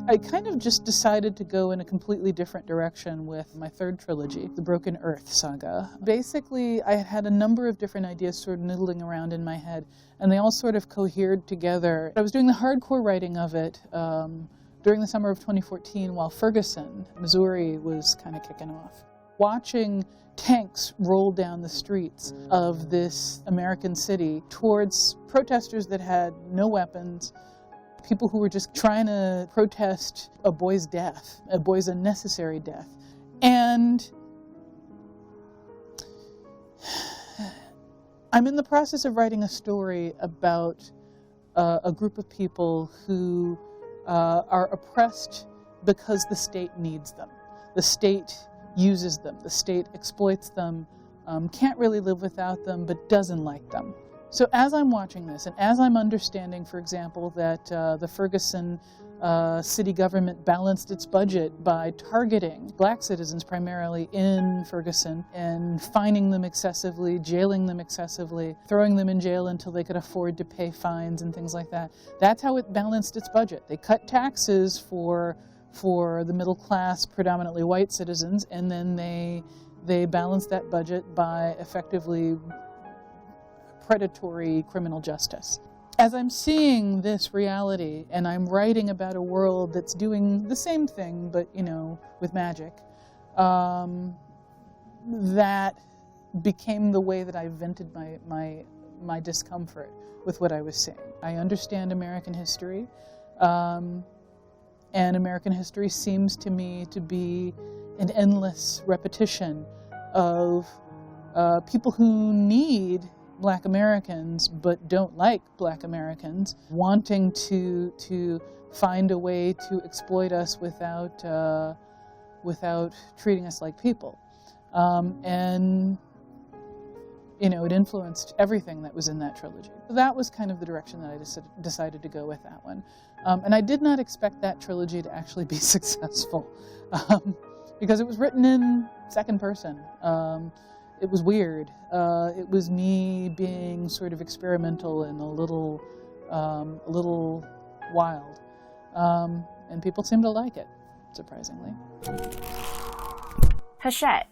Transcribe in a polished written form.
I kind of just decided to go in a completely different direction with my third trilogy, the Broken Earth Saga. Basically, I had a number of different ideas sort of noodling around in my head, and they all sort of cohered together. I was doing the hardcore writing of it during the summer of 2014 while Ferguson, Missouri, was kind of kicking off. Watching tanks roll down the streets of this American city towards protesters that had no weapons, people who were just trying to protest a boy's death, a boy's unnecessary death. And I'm in the process of writing a story about a group of people who are oppressed because the state needs them. The state uses them. The state exploits them, can't really live without them, but doesn't like them. So as I'm watching this, and as I'm understanding, for example, that the Ferguson city government balanced its budget by targeting black citizens primarily in Ferguson and fining them excessively, jailing them excessively, throwing them in jail until they could afford to pay fines and things like that. That's how it balanced its budget. They cut taxes for the middle class, predominantly white citizens, and then they balanced that budget by effectively predatory criminal justice. As I'm seeing this reality, and I'm writing about a world that's doing the same thing, but, you know, with magic, that became the way that I vented my discomfort with what I was seeing. I understand American history, and American history seems to me to be an endless repetition of people who need Black Americans but don't like Black Americans, wanting to find a way to exploit us without treating us like people. And you know, it influenced everything that was in that trilogy. That was kind of the direction that I decided to go with that one. And I did not expect that trilogy to actually be successful because it was written in second person. It was weird. It was me being sort of experimental and a little wild. And people seemed to like it, surprisingly. Hachette,